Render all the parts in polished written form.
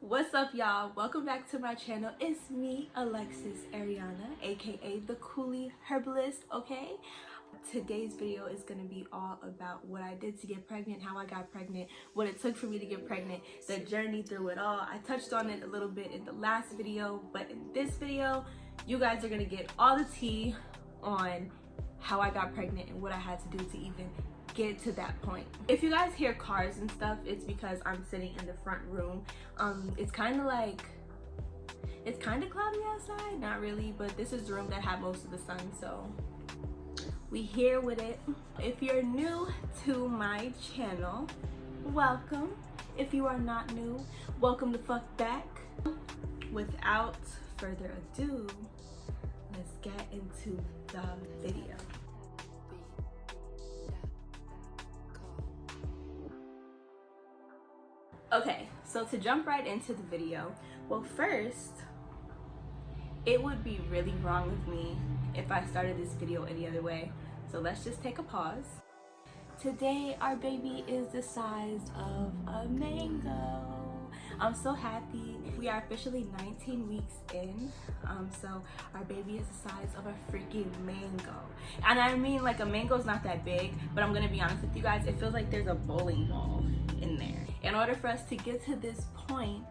What's up, y'all? Welcome back to my channel. It's me, Alexis Ariana, aka the Coolie Herbalist. Okay, today's video is gonna be all about what I did to get pregnant, how I got pregnant, what it took for me to get pregnant, the journey through it all. I touched on it a little bit in the last video, but in this video you guys are gonna get all the tea on how I got pregnant and what I had to do to even get to that point. If you guys hear cars and stuff, it's because I'm sitting in the front room. It's kind of cloudy outside, not really, but this is the room that had most of the sun, so we here with it. If you're new to my channel, welcome. If you are not new, welcome the fuck back. Without further ado, let's get into the video. Okay, so to jump right into the video, well, first, it would be really wrong of me if I started this video any other way. So let's just take a pause. Today, our baby is the size of a mango. I'm so happy. We are officially 19 weeks in, so our baby is the size of a freaking mango. And I mean, like, a mango's not that big, but I'm gonna be honest with you guys, it feels like there's a bowling ball in there. In order for us to get to this point,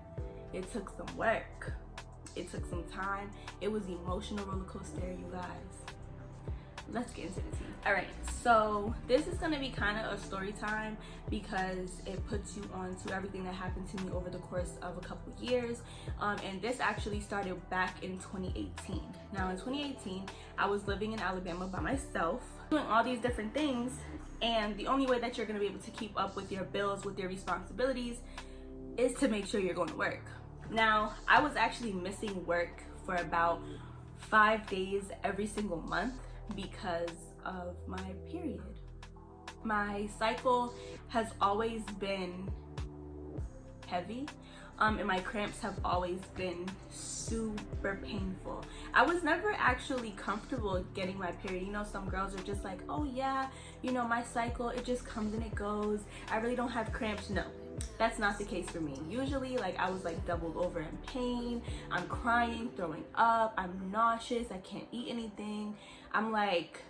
it took some work. It took some time. It was an emotional roller coaster, you guys. Let's get into the tea. All right, so this is gonna be kind of a story time because it puts you on to everything that happened to me over the course of a couple years. And this actually started back in 2018. Now in 2018, I was living in Alabama by myself, doing all these different things. And the only way that you're gonna be able to keep up with your bills, with your responsibilities, is to make sure you're going to work. Now, I was actually missing work for about 5 days every single month because of my period. My cycle has always been heavy, and my cramps have always been super painful. I was never actually comfortable getting my period. You know, some girls are just like, oh yeah, you know, my cycle, it just comes and it goes. I really don't have cramps. No, that's not the case for me. Usually, like, I was like doubled over in pain. I'm crying, throwing up, I'm nauseous, I can't eat anything. I'm like,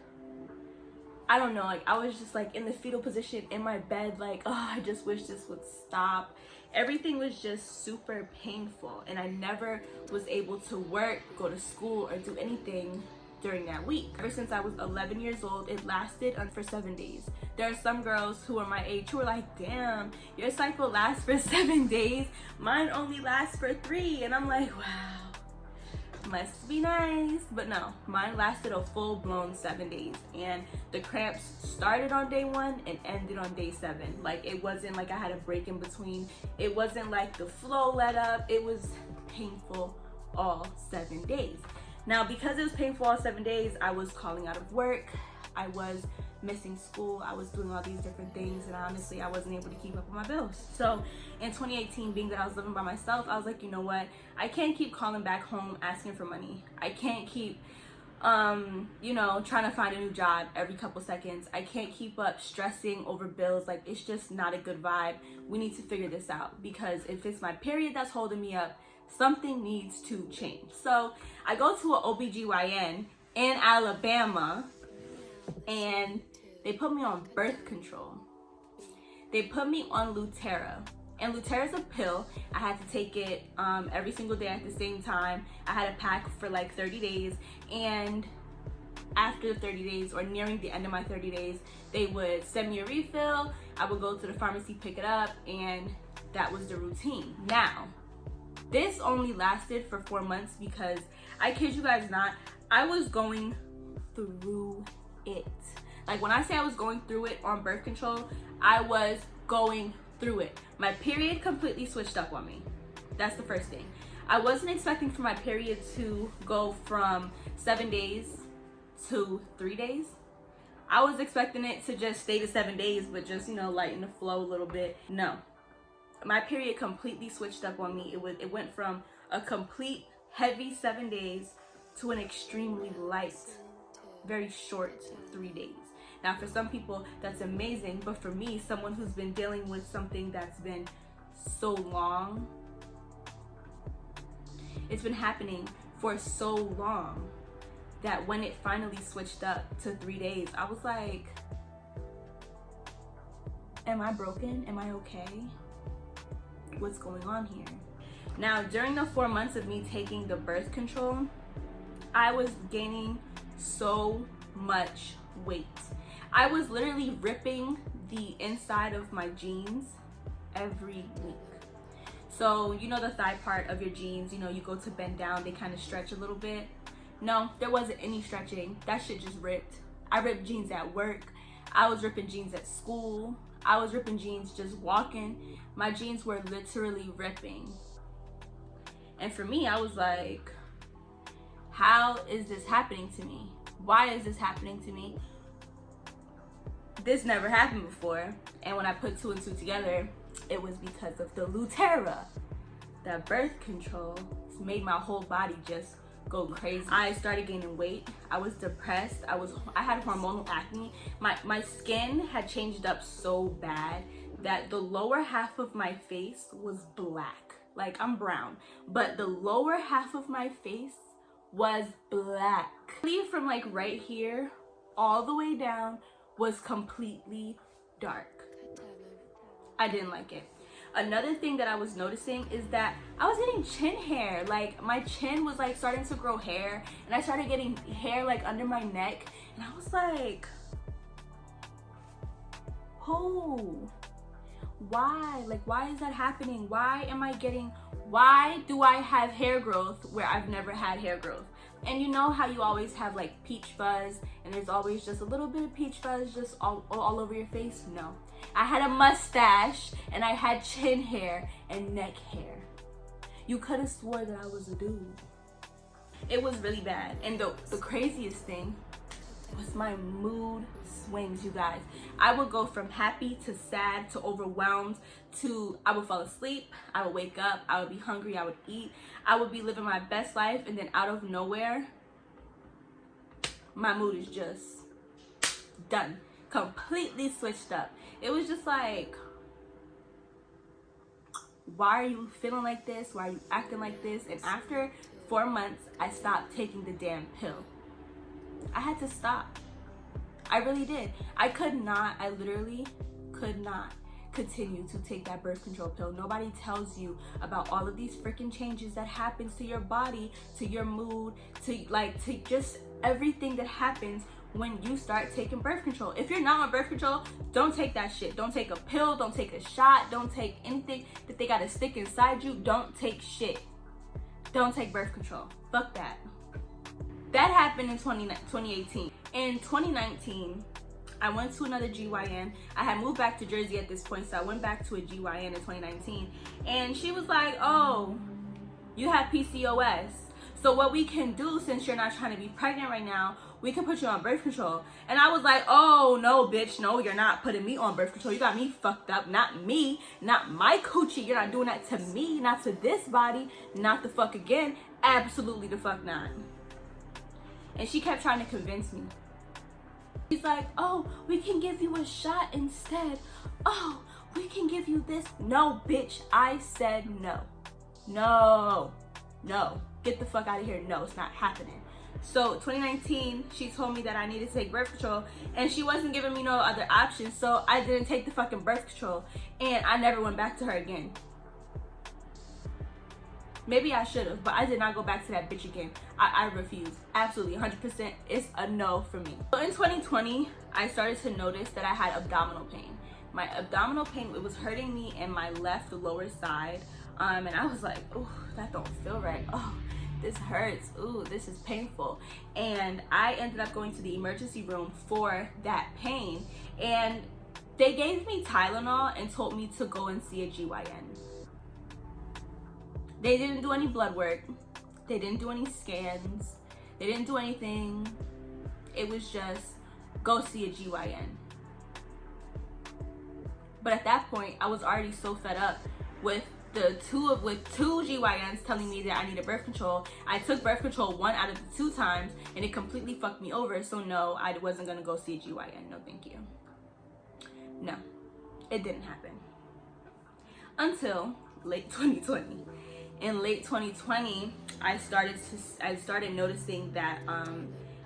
I don't know, like, I was just like in the fetal position in my bed, like, oh, I just wish this would stop. Everything was just super painful, and I never was able to work, go to school, or do anything during that week. Ever since I was 11 years old, it lasted for 7 days. There are some girls who are my age who are like, damn, your cycle lasts for 7 days. Mine only lasts for 3. And I'm like, wow, must be nice. But no, mine lasted a full-blown 7 days. And the cramps started on day 1 and ended on day 7. Like, it wasn't like I had a break in between. It wasn't like the flow let up. It was painful all 7 days. Now, because it was painful all 7 days, I was calling out of work, I was missing school, I was doing all these different things, and honestly, I wasn't able to keep up with my bills. So in 2018, being that I was living by myself, I was like, you know what? I can't keep calling back home asking for money. I can't keep, you know, trying to find a new job every couple seconds. I can't keep up stressing over bills. Like, it's just not a good vibe. We need to figure this out, because if it's my period that's holding me up, something needs to change. So I go to an OBGYN in Alabama, and they put me on birth control. They put me on Lutera. And Lutera is a pill. I had to take it every single day at the same time. I had a pack for like 30 days. And after 30 days, or nearing the end of my 30 days, they would send me a refill. I would go to the pharmacy, pick it up, and that was the routine. Now, this only lasted for 4 months because, I kid you guys not, I was going through it. Like, when I say I was going through it on birth control, I was going through it. My period completely switched up on me. That's the first thing. I wasn't expecting for my period to go from 7 days to 3 days. I was expecting it to just stay to 7 days, but just, you know, lighten the flow a little bit. No. My period completely switched up on me. It went from a complete heavy 7 days to an extremely light, very short 3 days. Now, for some people, that's amazing, but for me, someone who's been dealing with something that's been so long, It's been happening for so long that when it finally switched up to 3 days, I was like, am I broken? Am I okay? What's going on here? Now, during the 4 months of me taking the birth control, I was gaining so much weight. I was literally ripping the inside of my jeans every week. So, you know the thigh part of your jeans, you know, you go to bend down, they kind of stretch a little bit. No, there wasn't any stretching. That shit just ripped. I ripped jeans at work. I was ripping jeans at school. I was ripping jeans just walking. My jeans were literally ripping. And for me, I was like, how is this happening to me? Why is this happening to me? This never happened before. And when I put 2 and 2 together, it was because of the Lutera. That birth control made my whole body just go crazy. I started gaining weight. I was depressed. I had hormonal acne. My skin had changed up so bad that the lower half of my face was black. Like, I'm brown, but the lower half of my face was black. From like right here all the way down was completely dark. I didn't like it. Another thing that I was noticing is that I was getting chin hair. Like, my chin was like starting to grow hair, and I started getting hair like under my neck, and I was like, oh, why? Like, why is that happening? Why do I have hair growth where I've never had hair growth? And you know how you always have like peach fuzz, and there's always just a little bit of peach fuzz just all over your face? No. I had a mustache, and I had chin hair and neck hair. You could have swore that I was a dude. It was really bad. And the craziest thing was my mood swings, you guys. I would go from happy to sad to overwhelmed to I would fall asleep, I would wake up, I would be hungry, I would eat, I would be living my best life, and then out of nowhere, my mood is just done. Completely switched up. It was just like, why are you feeling like this? Why are you acting like this? And after 4 months, I stopped taking the damn pill. I had to stop. I really did. I literally could not continue to take that birth control pill. Nobody tells you about all of these freaking changes that happens to your body, to your mood, to just everything that happens when you start taking birth control. If you're not on birth control, don't take that shit. Don't take a pill, don't take a shot, don't take anything that they gotta stick inside you. Don't take shit. Don't take birth control. Fuck that. That happened in 2018. In 2019, I went to another GYN. I had moved back to Jersey at this point, so I went back to a GYN in 2019. And she was like, oh, you have PCOS. So what we can do, since you're not trying to be pregnant right now, we can put you on birth control. And I was like, oh, no, bitch, no, you're not putting me on birth control. You got me fucked up. Not me, not my coochie. You're not doing that to me, not to this body, not the fuck again. Absolutely the fuck not. And she kept trying to convince me. She's like, oh, we can give you a shot instead. Oh, we can give you this. No, bitch, I said no. No, no, get the fuck out of here. No, it's not happening. So 2019, she told me that I needed to take birth control, and she wasn't giving me no other options, so I didn't take the fucking birth control, and I never went back to her again. Maybe I should have, but I did not go back to that bitch again. I refuse. Absolutely, 100%. It's a no for me. So in 2020, I started to notice that I had abdominal pain. My abdominal pain, it was hurting me in my left lower side. And I was like, ooh, that don't feel right. Oh, this hurts. Ooh, this is painful. And I ended up going to the emergency room for that pain. And they gave me Tylenol and told me to go and see a GYN. They didn't do any blood work. They didn't do any scans. They didn't do anything. It was just, go see a GYN. But at that point, I was already so fed up with two GYNs telling me that I needed birth control. I took birth control 1 out of the 2 times, and it completely fucked me over. So no, I wasn't gonna go see a GYN. No, thank you. No, it didn't happen. Until late 2020. in late 2020, I started noticing that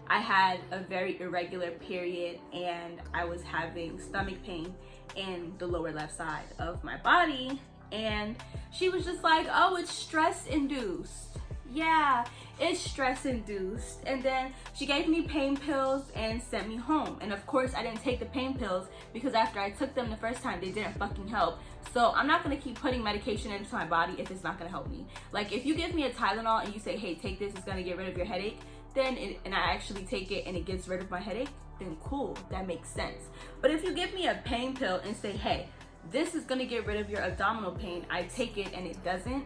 I had a very irregular period, and I was having stomach pain in the lower left side of my body. And she was just like, oh, it's stress induced. Yeah, it's stress induced. And then she gave me pain pills and sent me home. And of course I didn't take the pain pills because after I took them the first time, they didn't fucking help. So I'm not gonna keep putting medication into my body if it's not gonna help me. Like, if you give me a Tylenol and you say, hey, take this, it's gonna get rid of your headache, and I actually take it and it gets rid of my headache, then cool, that makes sense. But if you give me a pain pill and say, hey, this is gonna get rid of your abdominal pain, I take it and it doesn't,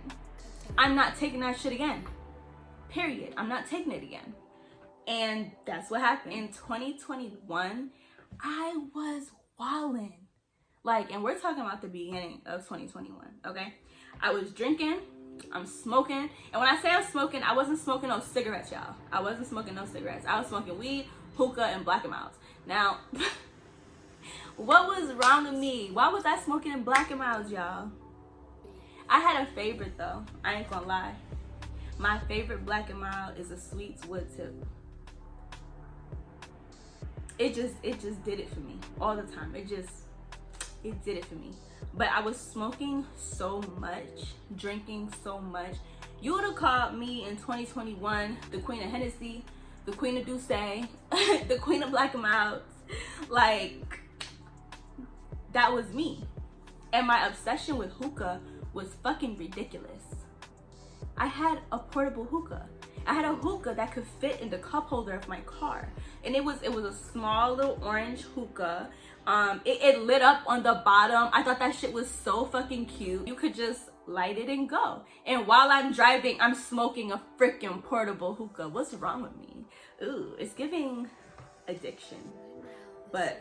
I'm not taking that shit again. Period. I'm not taking it again. And that's what happened. In 2021, I was wildin'. Like, and we're talking about the beginning of 2021, okay? I was drinking, I'm smoking, and when I say I'm smoking, I wasn't smoking no cigarettes, y'all. I wasn't smoking no cigarettes. I was smoking weed, hookah, and Black & Milds. Now, what was wrong with me? Why was I smoking in Black & Milds, y'all? I had a favorite though, I ain't gonna lie. My favorite Black & Mild is a Sweets wood tip. It just did it for me all the time. It did it for me. But I was smoking so much, drinking so much. You would have called me in 2021 the Queen of Hennessy, the Queen of Douce, the Queen of Black & Milds. Like, that was me. And my obsession with hookah was fucking ridiculous. I had a portable hookah. I had a hookah that could fit in the cup holder of my car. And it was a small little orange hookah. It lit up on the bottom. I thought that shit was so fucking cute. You could just light it and go. And while I'm driving, I'm smoking a freaking portable hookah. What's wrong with me? Ooh, it's giving addiction. But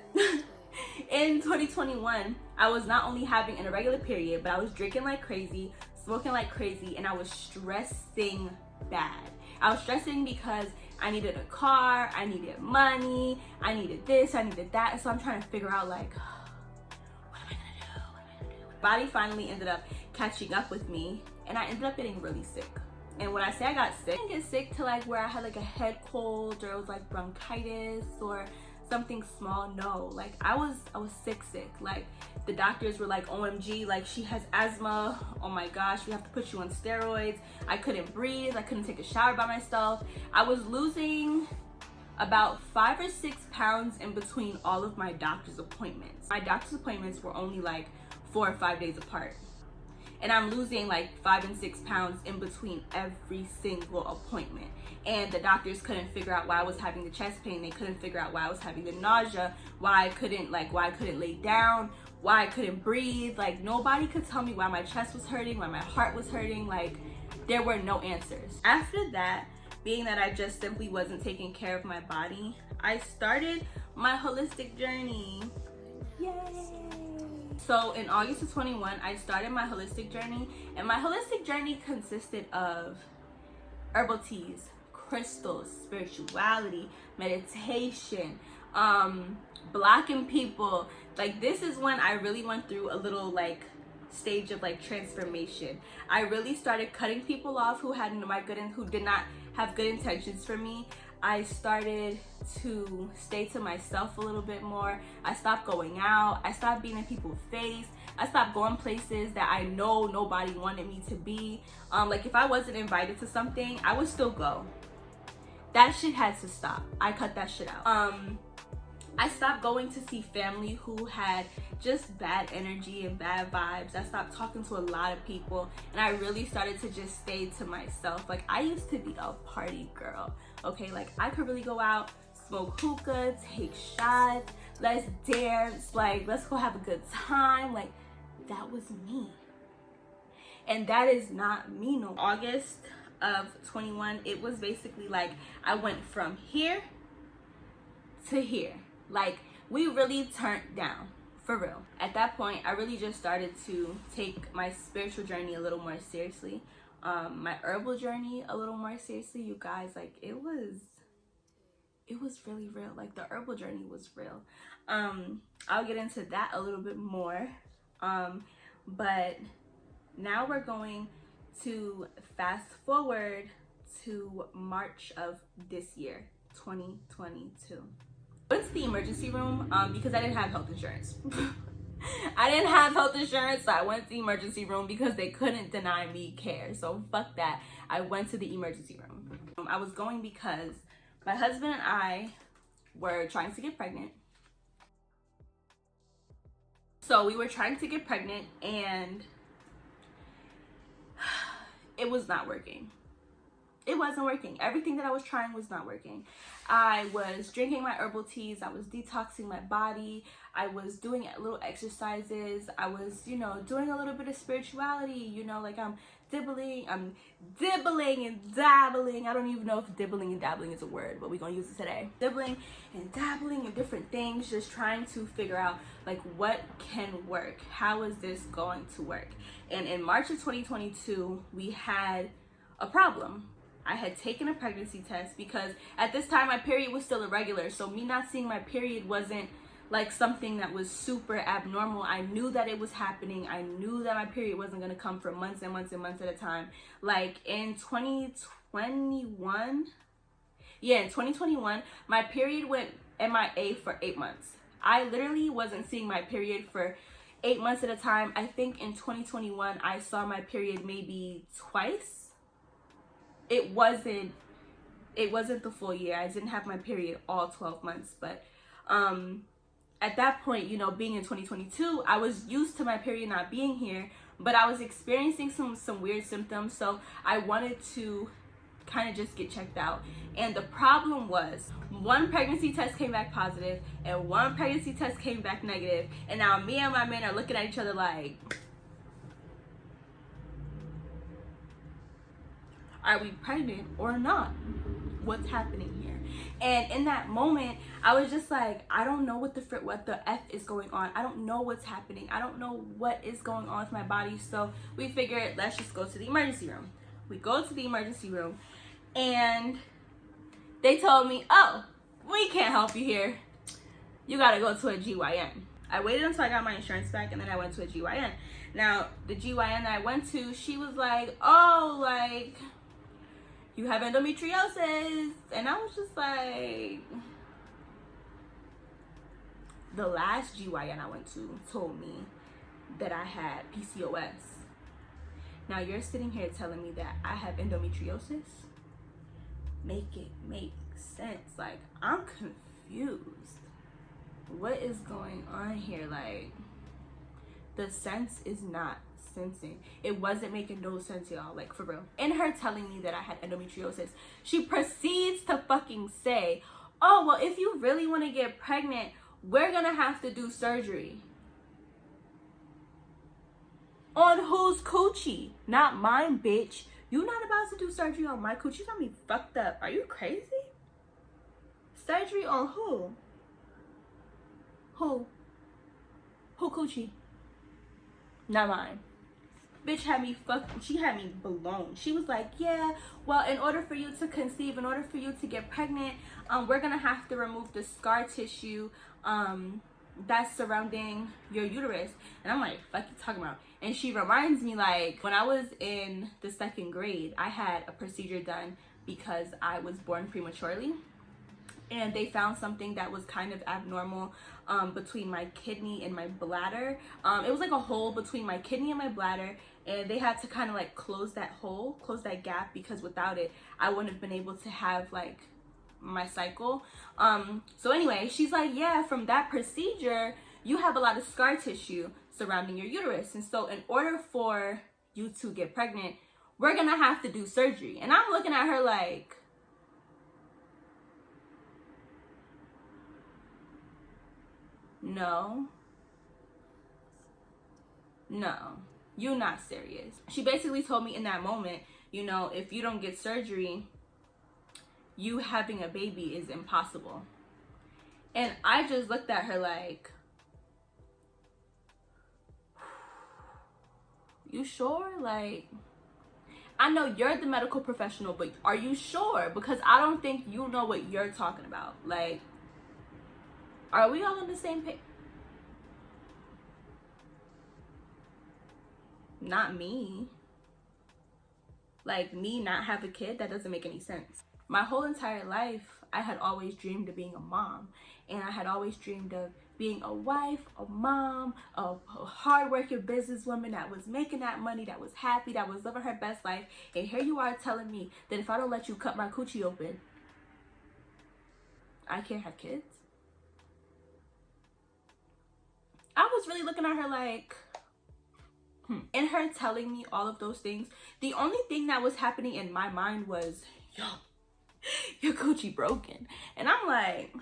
in 2021, I was not only having an irregular period, but I was drinking like crazy, smoking like crazy, and I was stressing bad. I was stressing because I needed a car, I needed money, I needed this, I needed that. And so I'm trying to figure out, like, what am I gonna do? Body finally ended up catching up with me, and I ended up getting really sick. And when I say I got sick, I didn't get sick to like where I had like a head cold, or it was like bronchitis or something small. No, like I was sick. Like, the doctors were like, OMG, like, she has asthma, oh my gosh, we have to put you on steroids. I couldn't breathe, I couldn't take a shower by myself. I was losing about 5 or 6 pounds in between all of my doctor's appointments. My doctor's appointments were only like 4 or 5 days apart, and I'm losing like 5 and 6 pounds in between every single appointment. And the doctors couldn't figure out why I was having the chest pain. They couldn't figure out why I was having the nausea, why I couldn't lay down, why I couldn't breathe. Like, nobody could tell me why my chest was hurting, why my heart was hurting. Like, there were no answers. After that, being that I just simply wasn't taking care of my body, I started my holistic journey. Yay! So in August of 21, I started my holistic journey, and my holistic journey consisted of herbal teas, crystals, spirituality, meditation, blocking people. Like, this is when I really went through a little like stage of like transformation. I really started cutting people off who who did not have good intentions for me. I started to stay to myself a little bit more. I stopped going out. I stopped being in people's face. I stopped going places that I know nobody wanted me to be. Like, if I wasn't invited to something, I would still go. That shit had to stop. I cut that shit out. I stopped going to see family who had just bad energy and bad vibes. I stopped talking to a lot of people, and I really started to just stay to myself. Like, I used to be a party girl, okay? Like, I could really go out, smoke hookah, take shots, let's dance, like, let's go have a good time. Like, that was me. And that is not me no more. August of 21, it was basically like I went from here to here. Like, we really turned down, for real. At that point, I really just started to take my spiritual journey a little more seriously. My herbal journey a little more seriously, you guys. Like, it was really real. Like, the herbal journey was real. I'll get into that a little bit more. But now we're going to fast forward to March of this year, 2022. I went to the emergency room because I didn't have health insurance. I didn't have health insurance, so I went to the emergency room because they couldn't deny me care. So fuck that. I went to the emergency room. I was going because my husband and I were trying to get pregnant. So we were trying to get pregnant and it was not working. It wasn't working. Everything that I was trying was not working. I was drinking my herbal teas. I was detoxing my body. I was doing little exercises. I was, you know, doing a little bit of spirituality, you know, like I'm dibbling and dabbling. I don't even know if dibbling and dabbling is a word, but we're gonna use it today. Dibbling and dabbling in different things, just trying to figure out like what can work. How is this going to work? And in March of 2022, we had a problem. I had taken a pregnancy test because at this time my period was still irregular. So me not seeing my period wasn't like something that was super abnormal. I knew that it was happening. I knew that my period wasn't going to come for months and months and months at a time. Like in 2021, in 2021, my period went MIA for 8 months. I literally wasn't seeing my period for 8 months at a time. I think in 2021, I saw my period maybe twice. It wasn't the full year. I didn't have my period all 12 months, but at that point, you know, being in 2022, I was used to my period not being here, but I was experiencing some weird symptoms, so I wanted to kind of just get checked out. And the problem was, one pregnancy test came back positive and one pregnancy test came back negative, and now me and my man are looking at each other like, are we pregnant or not? What's happening here? And in that moment, I was just like, I don't know what the F is going on. I don't know what's happening. I don't know what is going on with my body. So we figured, let's just go to the emergency room. We go to the emergency room and they told me, oh, we can't help you here. You gotta go to a GYN. I waited until I got my insurance back and then I went to a GYN. Now, the GYN that I went to, she was like, oh, like, you have endometriosis. And I was just like, the last GYN I went to told me that I had PCOS. Now you're sitting here telling me that I have endometriosis? Make it make sense. Like, I'm confused. What is going on here? Like, the sense is not sensing. It wasn't making no sense, y'all, like for real. In her telling me that I had endometriosis, she proceeds to fucking say, oh, well, if you really want to get pregnant, we're gonna have to do surgery. On whose coochie? Not mine, bitch. You not about to do surgery on my coochie? You got me fucked up. Are you crazy? Surgery on who? Who coochie? Not mine. Bitch had me she had me blown. She was like, yeah, well, in order for you to conceive, in order for you to get pregnant, we're gonna have to remove the scar tissue that's surrounding your uterus. And I'm like, fuck you talking about? And she reminds me, like, when I was in the 2nd grade, I had a procedure done because I was born prematurely. And they found something that was kind of abnormal between my kidney and my bladder. It was like a hole between my kidney and my bladder, and they had to kind of like close that hole, close that gap, because without it, I wouldn't have been able to have like my cycle. So anyway, she's like, yeah, from that procedure, you have a lot of scar tissue surrounding your uterus. And so in order for you to get pregnant, we're gonna have to do surgery. And I'm looking at her like, no, you're not serious. She basically told me in that moment, you know, if you don't get surgery, you having a baby is impossible. And I just looked at her like, you sure? Like, I know you're the medical professional, but are you sure? Because I don't think you know what you're talking about. Like, are we all on the same page? Not me. like me not have a kid, that doesn't make any sense. My whole entire life, I had always dreamed of being a mom, and I had always dreamed of being a wife, a mom, a hardworking businesswoman that was making that money, that was happy, that was living her best life. And here you are telling me that if I don't let you cut my coochie open, I can't have kids? I was really looking at her like, And her telling me all of those things, the only thing that was happening in my mind was, yo, your coochie broken. And I'm like,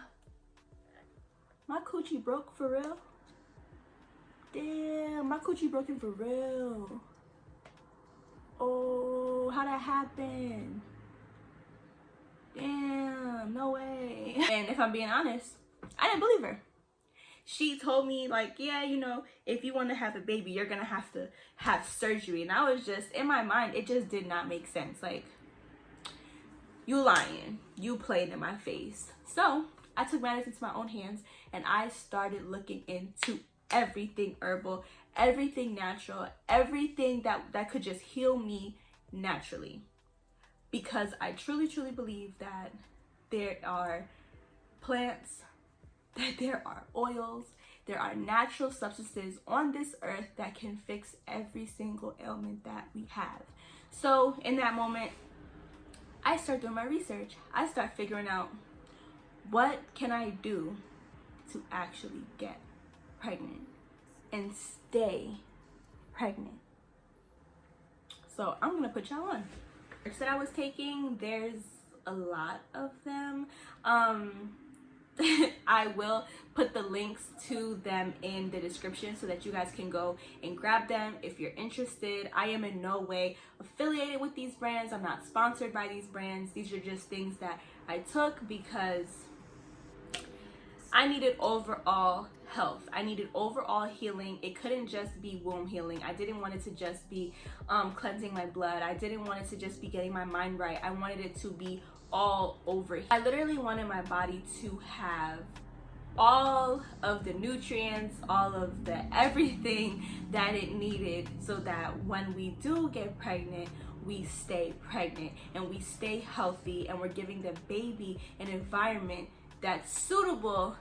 my coochie broke for real? Damn, my coochie broken for real. Oh, how that happen? Damn, no way. And if I'm being honest, I didn't believe her. She told me like, yeah, you know, if you want to have a baby, you're gonna have to have surgery. And I was just, in my mind, it just did not make sense. Like, you lying, you played in my face. So I took matters into my own hands and I started looking into everything herbal, everything natural, everything that could just heal me naturally. Because I truly, truly believe that there are plants, that there are oils, there are natural substances on this earth that can fix every single ailment that we have. So in that moment, I start doing my research. I start figuring out, what can I do to actually get pregnant and stay pregnant? So I'm gonna put y'all on. That I was taking, there's a lot of them. I will put the links to them in the description so that you guys can go and grab them if you're interested. I am in no way affiliated with these brands. I'm not sponsored by these brands. These are just things that I took because I needed overall health. I needed overall healing. It couldn't just be womb healing. I didn't want it to just be cleansing my blood. I didn't want it to just be getting my mind right. I wanted it to be all over. I literally wanted my body to have all of the nutrients, all of the everything that it needed, so that when we do get pregnant, we stay pregnant and we stay healthy, and we're giving the baby an environment that's suitable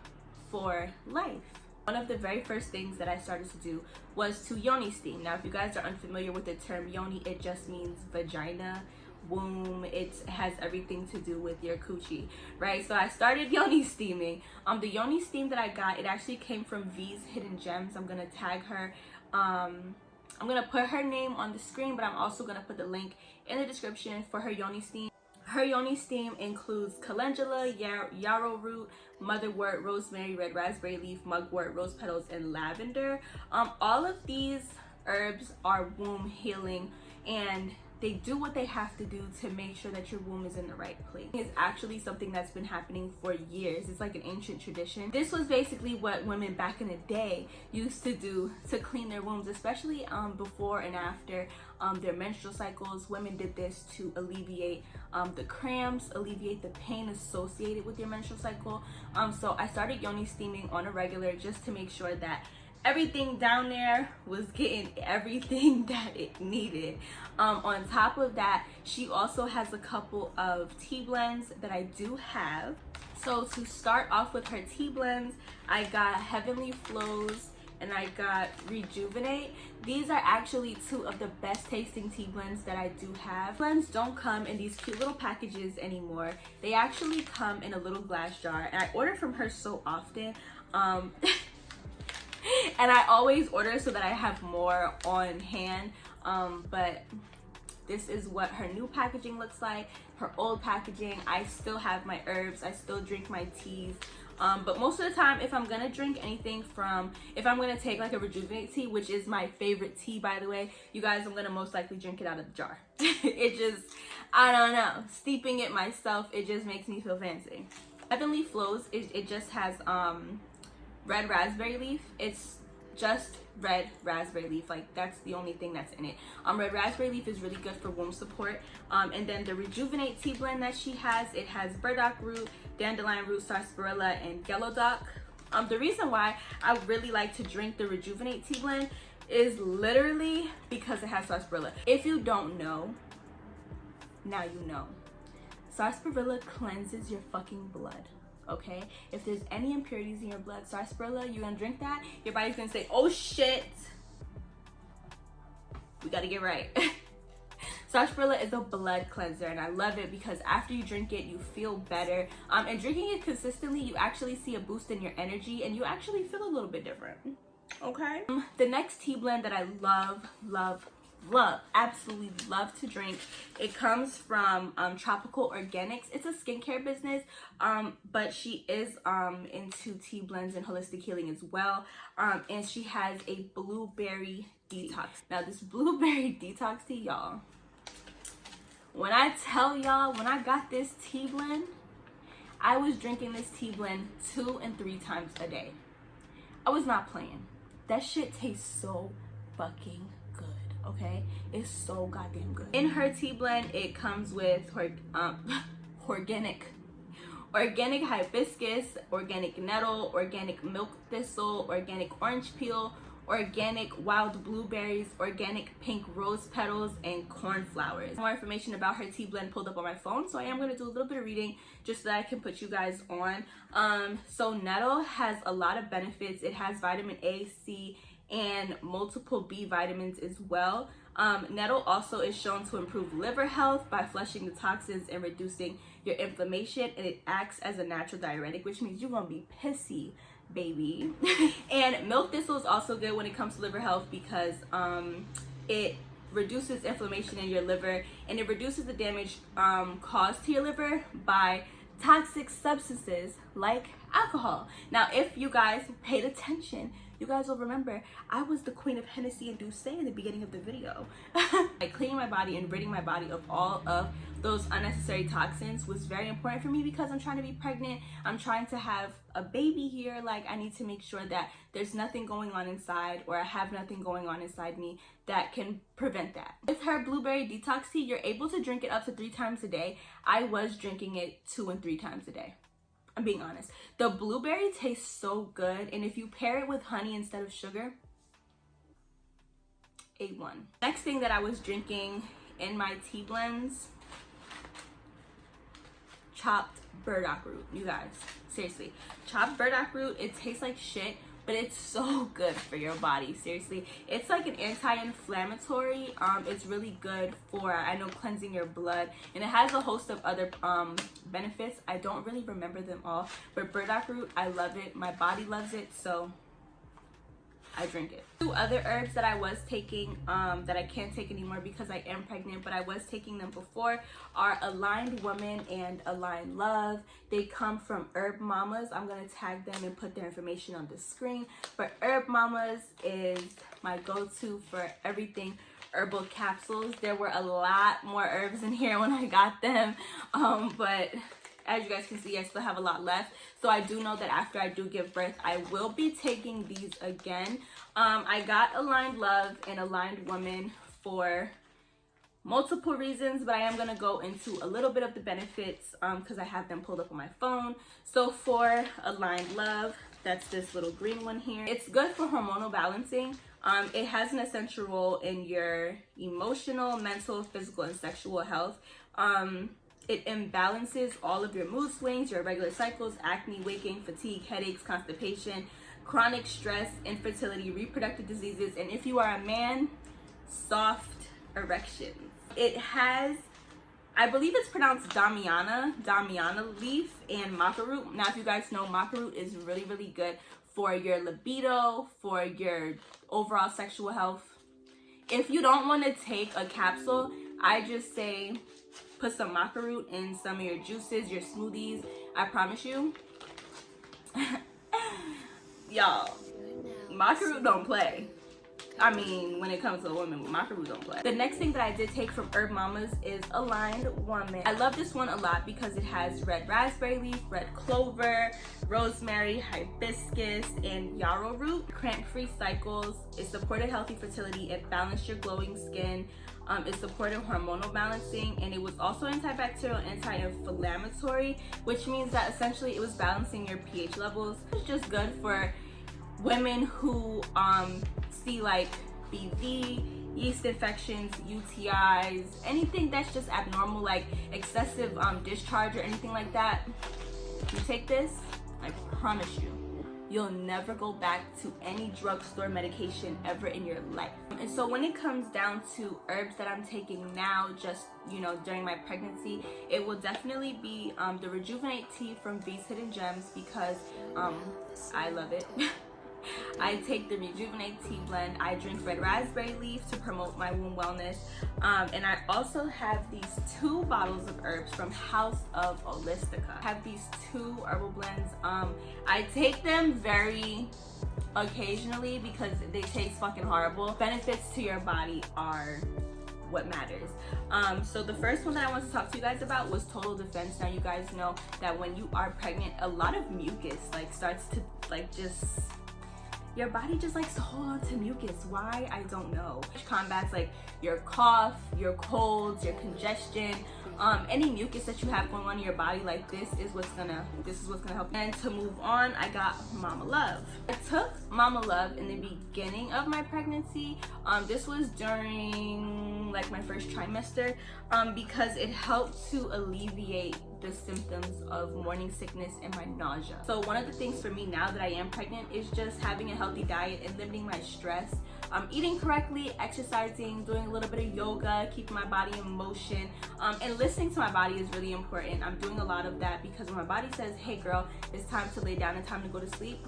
for life. One of the very first things that I started to do was to yoni steam. Now, if you guys are unfamiliar with the term yoni, it just means vagina, womb. It has everything to do with your coochie, right? So I started yoni steaming. The yoni steam that I got, it actually came from V's Hidden Gems. I'm gonna tag her. I'm gonna put her name on the screen, but I'm also gonna put the link in the description for her yoni steam. Her yoni steam includes calendula, yarrow root, motherwort, rosemary, red raspberry leaf, mugwort, rose petals, and lavender. All of these herbs are womb healing, and they do what they have to do to make sure that your womb is in the right place. It's actually something that's been happening for years. It's like an ancient tradition. This was basically what women back in the day used to do to clean their wombs, especially before and after their menstrual cycles. Women did this to alleviate the cramps, alleviate the pain associated with your menstrual cycle. So I started yoni steaming on a regular just to make sure that everything down there was getting everything that it needed. On top of that, she also has a couple of tea blends that I do have. So to start off with her tea blends, I got Heavenly Flows and I got Rejuvenate. These are actually two of the best tasting tea blends that I do have. Blends don't come in these cute little packages anymore. They actually come in a little glass jar, and I order from her so often. And I always order so that I have more on hand, but this is what her new packaging looks like. Her old packaging, I still have my herbs, I still drink my teas, but most of the time, if I'm gonna drink anything if I'm gonna take like a Rejuvenate tea, which is my favorite tea, by the way, you guys, I'm gonna most likely drink it out of the jar. It just, I don't know, steeping it myself, it just makes me feel fancy. Heavenly Flows, it just has red raspberry leaf. It's just red raspberry leaf, like that's the only thing that's in it. Red raspberry leaf is really good for womb support. And then the Rejuvenate tea blend that she has, it has burdock root, dandelion root, sarsaparilla, and yellow dock. The reason why I really like to drink the Rejuvenate tea blend is literally because it has sarsaparilla. If you don't know, now you know. Sarsaparilla cleanses your fucking blood, okay? If there's any impurities in your blood, sarsaparilla, you're gonna drink that, your body's gonna say, oh shit, we gotta get right. Sarsaparilla is a blood cleanser, and I love it because after you drink it, you feel better. And drinking it consistently, you actually see a boost in your energy, and you actually feel a little bit different, okay? The next tea blend that I love, absolutely love to drink, it comes from Tropical Organicz. It's a skincare business, but she is into tea blends and holistic healing as well, and she has a blueberry detox. Now this blueberry detox tea, y'all, when I tell y'all, when I got this tea blend, I was drinking this tea blend 2 and 3 times a day. I was not playing. That shit tastes so fucking good, okay? It's so goddamn good. In her tea blend, it comes with organic hibiscus, organic nettle, organic milk thistle, organic orange peel, organic wild blueberries, organic pink rose petals, and cornflowers. More information about her tea blend pulled up on my phone, so I am going to do a little bit of reading just so that I can put you guys on. So nettle has a lot of benefits. It has vitamin A, C, and multiple B vitamins as well. Nettle also is shown to improve liver health by flushing the toxins and reducing your inflammation, and it acts as a natural diuretic, which means you're gonna be pissy, baby. And milk thistle is also good when it comes to liver health because it reduces inflammation in your liver, and it reduces the damage caused to your liver by toxic substances like alcohol. Now, if you guys paid attention, you guys will remember I was the queen of Hennessy and Douce in the beginning of the video. Like, cleaning my body and ridding my body of all of those unnecessary toxins was very important for me because I'm trying to be pregnant. I'm trying to have a baby here. Like, I need to make sure that there's nothing going on inside, or I have nothing going on inside me that can prevent that. With her blueberry detox tea, you're able to drink it up to 3 times a day. I was drinking it 2 and 3 times a day. I'm being honest. The blueberry tastes so good, and if you pair it with honey instead of sugar, A1. Next thing that I was drinking in my tea blends, chopped burdock root. You guys, seriously, chopped burdock root, it tastes like shit, but it's so good for your body. Seriously, it's like an anti-inflammatory. It's really good for, I know, cleansing your blood, and it has a host of other benefits. I don't really remember them all, but burdock root, I love it. My body loves it, so I drink it. 2 other herbs that I was taking that I can't take anymore because I am pregnant, but I was taking them before, are Aligned Woman and Aligned Love. They come from Herb Mamaz. I'm going to tag them and put their information on the screen. But Herb Mamaz is my go-to for everything herbal capsules. There were a lot more herbs in here when I got them, but as you guys can see, I still have a lot left. So I do know that after I do give birth, I will be taking these again. I got Aligned Love and Aligned Woman for multiple reasons, but I am going to go into a little bit of the benefits because I have them pulled up on my phone. So for Aligned Love, that's this little green one here. It's good for hormonal balancing. It has an essential role in your emotional, mental, physical, and sexual health. It imbalances all of your mood swings, your irregular cycles, acne, weight gain, fatigue, headaches, constipation, chronic stress, infertility, reproductive diseases, and if you are a man, soft erections. It has, I believe it's pronounced Damiana leaf and maca root. Now, if you guys know, maca root is really, really good for your libido, for your overall sexual health. If you don't want to take a capsule, I just say put some maca root in some of your juices, your smoothies. I promise you, y'all, maca root don't play. I mean, when it comes to a woman, maca root don't play. The next thing that I did take from Herb Mamaz is Aligned Woman. I love this one a lot because it has red raspberry leaf, red clover, rosemary, hibiscus, and yarrow root. Cramp-free cycles. It supported healthy fertility. It balanced your glowing skin. It supported hormonal balancing, and it was also antibacterial, anti-inflammatory, which means that essentially it was balancing your pH levels. It's just good for women who see like BV yeast infections, UTIs, anything that's just abnormal, like excessive discharge or anything like that, you take this, I promise you, you'll never go back to any drugstore medication ever in your life. And so when it comes down to herbs that I'm taking now, just, you know, during my pregnancy, it will definitely be the Rejuvenate tea from V's Hidden Gems, because I love it. I take the Rejuvenate tea blend. I drink red raspberry leaf to promote my womb wellness. And I also have these 2 bottles of herbs from House of Olistica. I have these 2 herbal blends. I take them very occasionally because they taste fucking horrible. Benefits to your body are what matters. So the first one that I want to talk to you guys about was Total Defense. Now you guys know that when you are pregnant, a lot of mucus like starts to like just, your body just likes to hold on to mucus. Why? I don't know. Which combats like your cough, your colds, your congestion, any mucus that you have going on in your body. Like this is what's gonna help. And to move on, I got Mama Love. I took Mama Love in the beginning of my pregnancy. This was during like my first trimester, because it helped to alleviate the symptoms of morning sickness and my nausea. So one of the things for me now that I am pregnant is just having a healthy diet and limiting my stress, eating correctly, exercising, doing a little bit of yoga, keeping my body in motion, and listening to my body is really important. I'm doing a lot of that because when my body says, hey girl, it's time to lay down and time to go to sleep,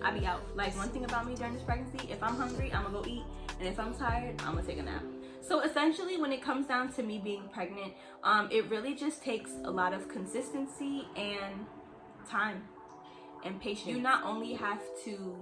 I be out. Like one thing about me during this pregnancy, if I'm hungry, I'm gonna go eat, and if I'm tired, I'm gonna take a nap. So essentially when it comes down to me being pregnant, it really just takes a lot of consistency and time and patience. You not only have to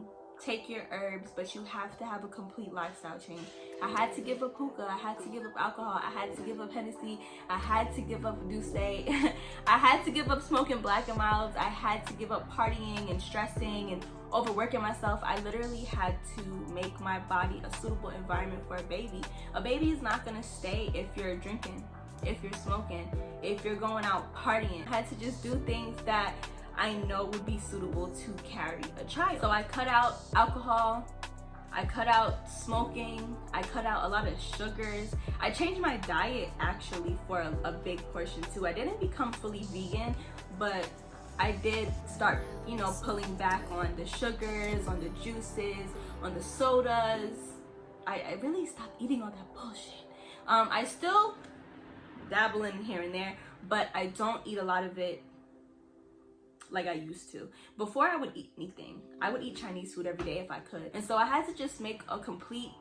take your herbs, but you have to have a complete lifestyle change. I had to give up hookah, I had to give up alcohol, I had to give up Hennessy, I had to give up Douce, I had to give up smoking Black and Milds, I had to give up partying and stressing and overworking myself. I literally had to make my body a suitable environment for a baby. A baby is not gonna stay if you're drinking, if you're smoking, if you're going out partying. I had to just do things that I know would be suitable to carry a child. So I cut out alcohol, I cut out smoking, I cut out a lot of sugars. I changed my diet actually for a big portion too. I didn't become fully vegan, but I did start, you know, pulling back on the sugars, on the juices, on the sodas. I really stopped eating all that bullshit. I still dabble in here and there, but I don't eat a lot of it like I used to. Before I would eat anything. I would eat Chinese food every day if I could. And so I had to just make a complete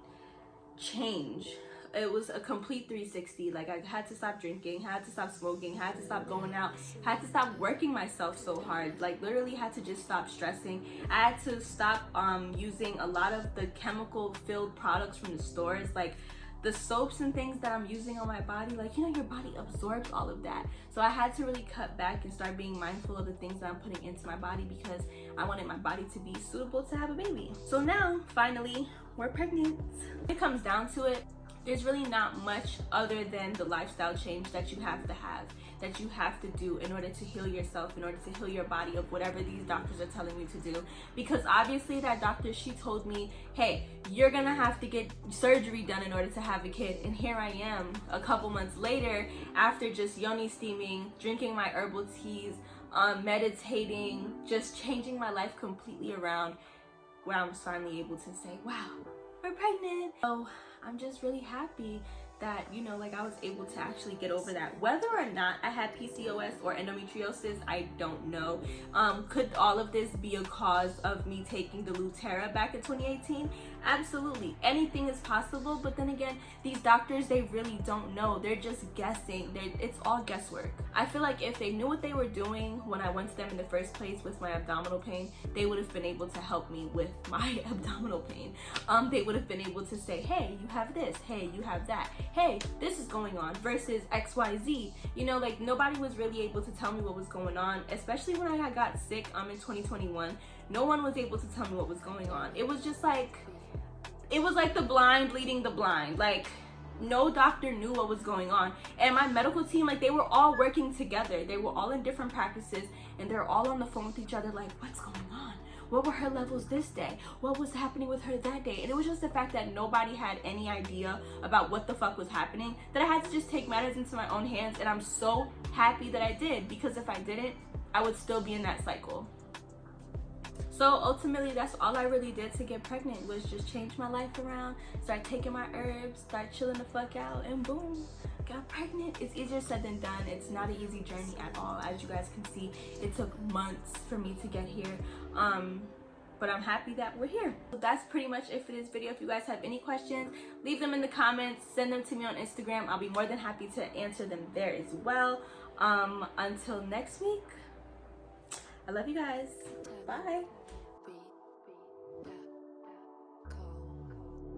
change. It was a complete 360. Like I had to stop drinking, had to stop smoking, had to stop going out, had to stop working myself so hard. Like literally had to just stop stressing. I had to stop using a lot of the chemical filled products from the stores, like the soaps and things that I'm using on my body. Like, you know, your body absorbs all of that. So I had to really cut back and start being mindful of the things that I'm putting into my body because I wanted my body to be suitable to have a baby. So now, finally, we're pregnant. When it comes down to it, there's really not much other than the lifestyle change that you have to do in order to heal yourself, in order to heal your body of whatever these doctors are telling you to do. Because obviously that doctor, she told me, hey, you're gonna have to get surgery done in order to have a kid. And here I am a couple months later, after just yoni steaming, drinking my herbal teas, meditating, just changing my life completely around, where I was finally able to say, wow, we're pregnant. So I'm just really happy that, you know, like I was able to actually get over that. Whether or not I had PCOS or endometriosis, I don't know. Could all of this be a cause of me taking the Lutera back in 2018? Absolutely. Anything is possible, but then again, these doctors, they really don't know. They're just guessing. It's all guesswork. I feel like if they knew what they were doing when I went to them in the first place with my abdominal pain, they would have been able to help me with my abdominal pain. They would have been able to say, hey, you have this, hey, you have that, hey, this is going on, versus XYZ. You know, like nobody was really able to tell me what was going on, especially when I got sick in 2021. No one was able to tell me what was going on. It was just like, it was like the blind leading the blind. Like no doctor knew what was going on. And my medical team, like they were all working together. They were all in different practices and they're all on the phone with each other like, what's going on? What were her levels this day? What was happening with her that day? And it was just the fact that nobody had any idea about what the fuck was happening, that I had to just take matters into my own hands. And I'm so happy that I did, because if I didn't, I would still be in that cycle. So ultimately, that's all I really did to get pregnant, was just change my life around, start taking my herbs, start chilling the fuck out, and boom, got pregnant. It's easier said than done. It's not an easy journey at all. As you guys can see, it took months for me to get here. But I'm happy that we're here. So that's pretty much it for this video. If you guys have any questions, leave them in the comments, send them to me on Instagram. I'll be more than happy to answer them there as well. Until next week, I love you guys. Bye.